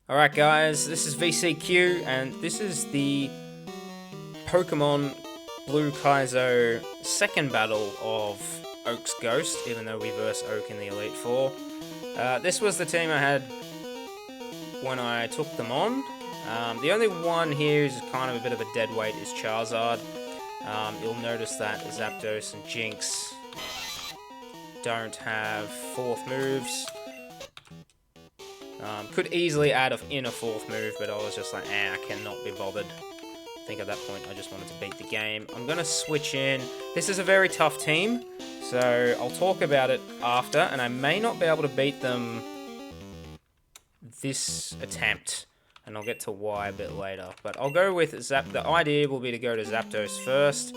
Alright guys, this is VCQ, and this is the Pokemon Blue Kaizo second battle of Oak's Ghost, even though we versed Oak in the Elite Four. This was the team I had when I took them on. The only one here who's kind of a bit of a dead weight is Charizard. You'll notice that Zapdos and Jinx don't have fourth moves. Could easily add in a fourth move, but I was just like, I cannot be bothered. I think at that point I just wanted to beat the game. I'm going to switch in. This is a very tough team, so I'll talk about it after, and I may not be able to beat them this attempt, and I'll get to why a bit later. But I'll go with the idea will be to go to Zapdos first,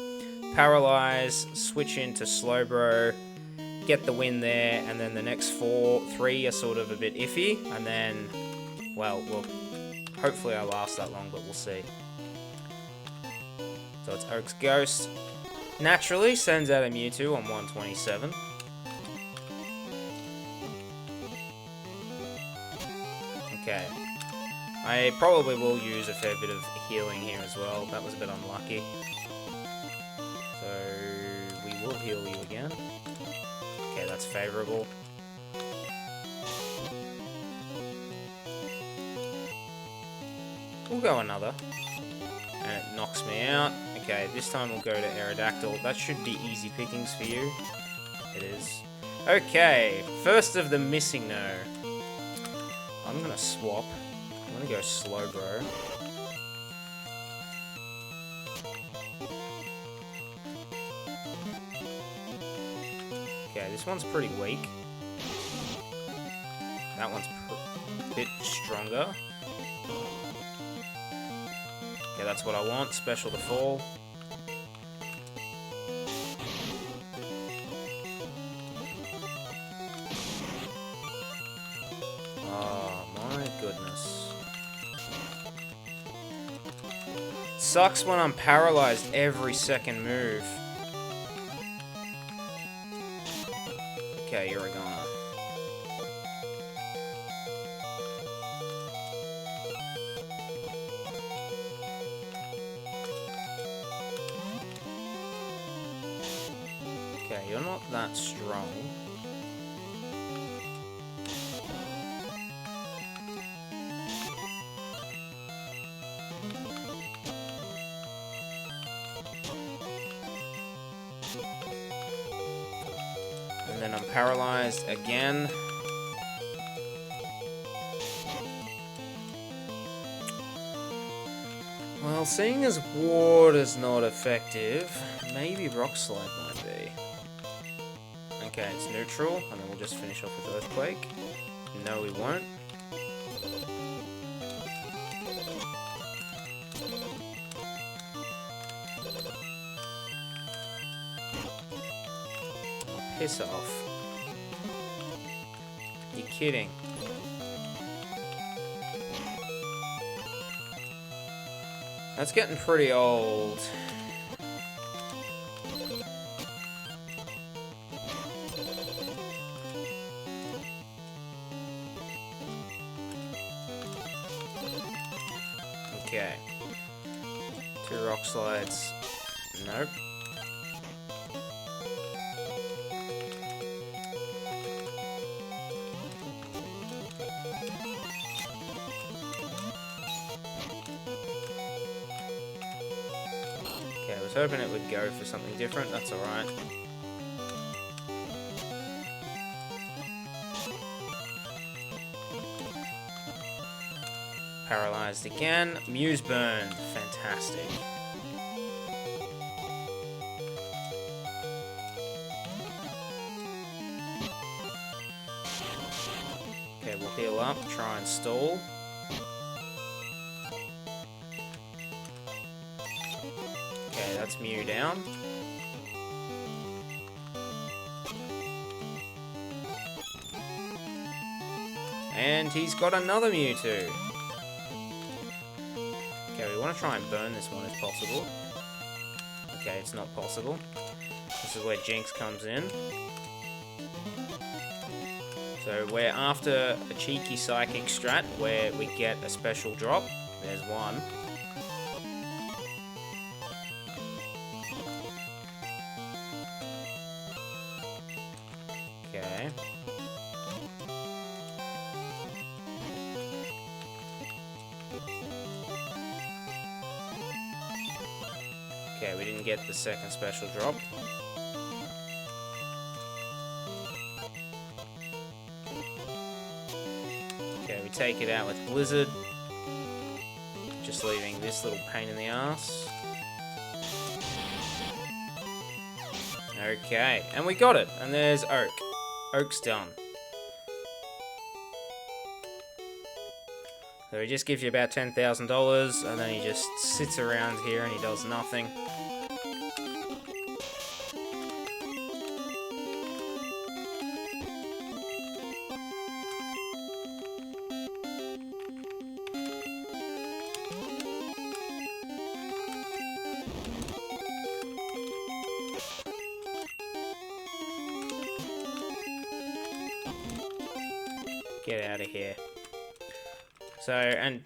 Paralyze, switch into Slowbro, get the win there, and then the next three are sort of a bit iffy, and then, well, hopefully I last that long, but we'll see. So it's Oak's Ghost. Naturally, sends out a Mewtwo on 127. Okay. I probably will use a fair bit of healing here as well. That was a bit unlucky. So we will heal you again. Okay, that's favourable. We'll go another. And it knocks me out. Okay, this time we'll go to Aerodactyl. That should be easy pickings for you. It is. Okay, first of the Missingno. I'm gonna swap. I'm gonna go Slowbro. Okay, this one's pretty weak. That one's a bit stronger. Okay, that's what I want. Special to fall. Oh my goodness. Sucks when I'm paralyzed every second move. Okay, you're a goner. Okay, you're not that strong. And then I'm paralyzed again. Well, seeing as water's not effective, maybe Rock Slide might be. Okay, it's neutral, and then we'll just finish off with Earthquake. No, we won't. Piss off. You're kidding. That's getting pretty old. Okay. 2 Rock Slides. Nope. Okay, I was hoping it would go for something different. That's alright. Paralyzed again. Muse Burn. Fantastic. Okay, we'll heal up. Try and stall. Okay, that's Mew down. And he's got another Mewtwo. Okay, we want to try and burn this one if possible. Okay, it's not possible. This is where Jinx comes in. So we're after a cheeky psychic strat where we get a special drop. There's one. Okay. Okay, we didn't get the second special drop. Okay, we take it out with Blizzard. Just leaving this little pain in the ass. Okay, and we got it. And there's Oak. Oak's done. So he just gives you about $10,000, and then he just sits around here and he does nothing. Get out of here. So, and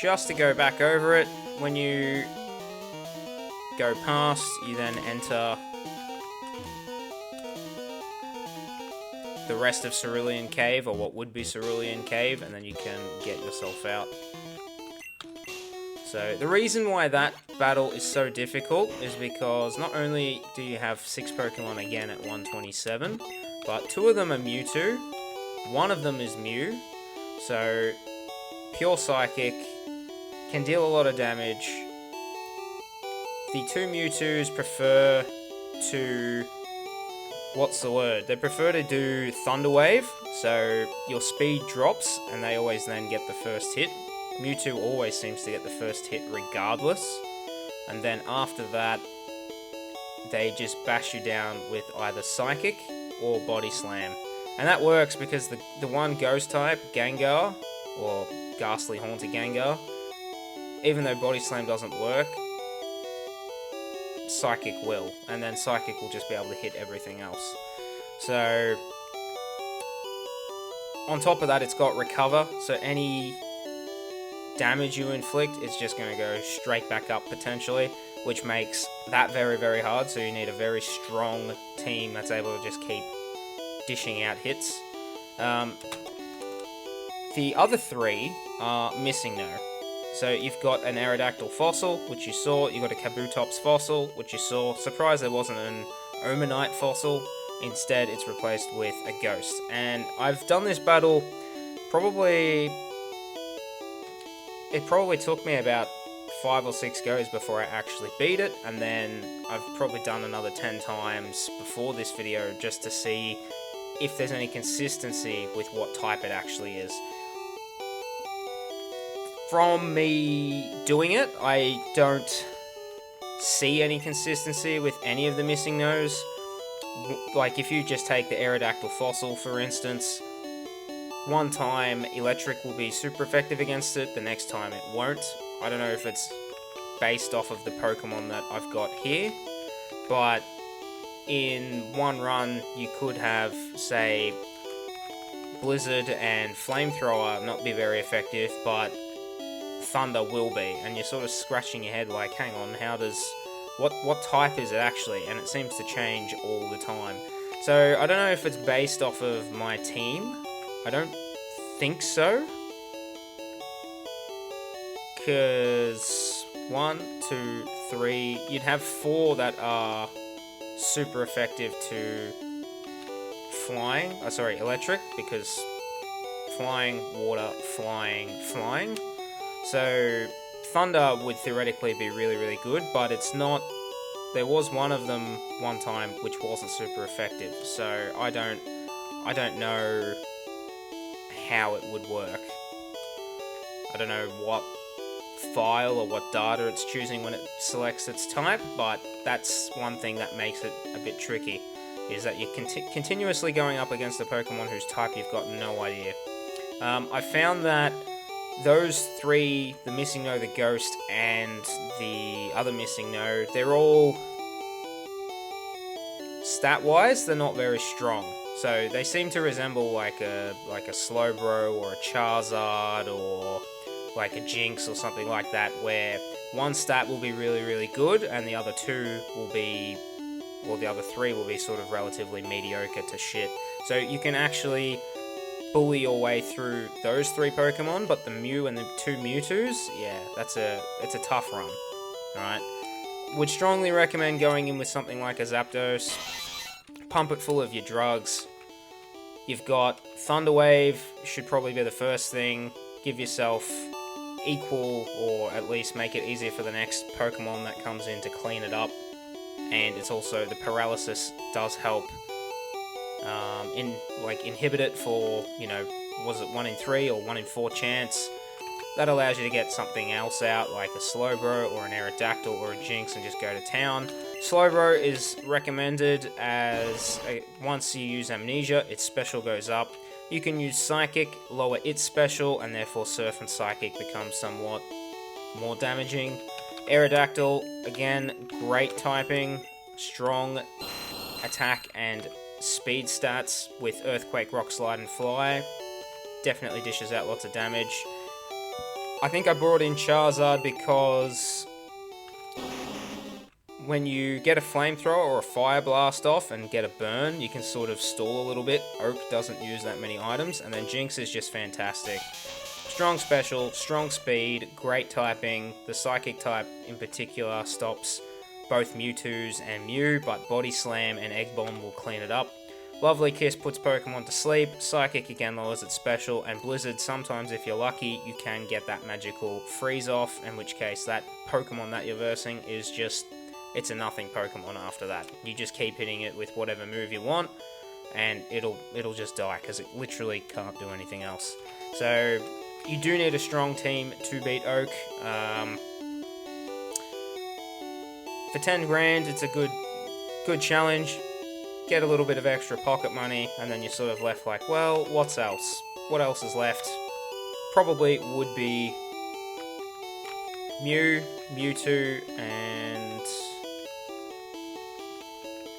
just to go back over it, when you go past, you then enter the rest of Cerulean Cave, or what would be Cerulean Cave, and then you can get yourself out. So, the reason why that battle is so difficult is because not only do you have 6 Pokemon again at 127, but 2 of them are Mewtwo, 1 of them is Mew, so Pure Psychic can deal a lot of damage. The 2 Mewtwo's prefer to... what's the word? They prefer to do Thunder Wave, so your speed drops and they always then get the first hit. Mewtwo always seems to get the first hit regardless, and then after that they just bash you down with either Psychic or Body Slam. And that works because the one Ghost type, Gengar, or Ghastly Haunted Gengar, even though Body Slam doesn't work, Psychic will, and then Psychic will just be able to hit everything else. So, on top of that, it's got Recover, so any damage you inflict is just going to go straight back up potentially, which makes that very, very hard, so you need a very strong team that's able to just keep dishing out hits. The other 3 are Missingno. So you've got an Aerodactyl fossil, which you saw. You've got a Kabutops fossil, which you saw. Surprised there wasn't an Omanite fossil. Instead, it's replaced with a Ghost. And I've done this battle probably... it probably took me about 5 or 6 goes before I actually beat it. And then I've probably done another 10 times before this video just to see if there's any consistency with what type it actually is. From me doing it, I don't see any consistency with any of the Missingnos. Like, if you just take the Aerodactyl fossil, for instance, one time Electric will be super effective against it, the next time it won't. I don't know if it's based off of the Pokemon that I've got here, but in one run, you could have, say, Blizzard and Flamethrower not be very effective, but Thunder will be, and you're sort of scratching your head like, hang on, how does... what type is it actually? And it seems to change all the time. So, I don't know if it's based off of my team. I don't think so. Because 1, 2, 3, you'd have 4 that are super effective to flying, electric, because flying, water, flying, flying. So Thunder would theoretically be really, really good, but it's not. There was one of them one time which wasn't super effective, so I don't know how it would work. I don't know what file or what data it's choosing when it selects its type, but that's one thing that makes it a bit tricky, is that you're continuously going up against a Pokemon whose type you've got no idea. I found that those 3, the Missingno, the Ghost, and the other Missingno, they're all, stat-wise, they're not very strong. So they seem to resemble like a Slowbro or a Charizard or like a Jinx or something like that, where one stat will be really, really good and the other two will be, well, the other three will be sort of relatively mediocre to shit. So you can actually bully your way through those three Pokemon, but the Mew and the two Mewtwo's, yeah, it's a tough run. Alright? Would strongly recommend going in with something like a Zapdos. Pump it full of your drugs. You've got Thunder Wave, should probably be the first thing. Give yourself equal, or at least make it easier for the next Pokemon that comes in to clean it up. And it's also, the paralysis does help inhibit it for, you know, was it 1 in 3 or 1 in 4 chance. That allows you to get something else out, like a Slowbro or an Aerodactyl or a Jinx, and just go to town. Slowbro is recommended as, once you use Amnesia, its special goes up. You can use Psychic, lower its special, and therefore Surf and Psychic becomes somewhat more damaging. Aerodactyl, again, great typing, strong attack and speed stats with Earthquake, Rock Slide, and Fly. Definitely dishes out lots of damage. I think I brought in Charizard because when you get a Flamethrower or a Fire Blast off and get a burn, you can sort of stall a little bit. Oak doesn't use that many items, and then Jinx is just fantastic. Strong special, strong speed, great typing. The Psychic type in particular stops both Mewtwo's and Mew, but Body Slam and Egg Bomb will clean it up. Lovely Kiss puts Pokemon to sleep. Psychic again lowers its special, and Blizzard, sometimes if you're lucky, you can get that magical freeze off, in which case that Pokemon that you're versing is just, it's a nothing Pokemon after that. You just keep hitting it with whatever move you want, and it'll just die, because it literally can't do anything else. So you do need a strong team to beat Oak. For 10 grand, it's a good challenge. Get a little bit of extra pocket money, and then you're sort of left like, well, what's else? What else is left? Probably would be Mew, Mewtwo, and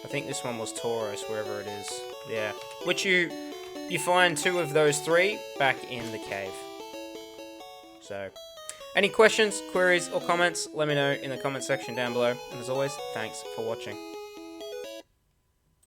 I think this one was Tauros, wherever it is. Yeah. Which you find 2 of those 3 back in the cave. So, any questions, queries, or comments, let me know in the comment section down below. And as always, thanks for watching.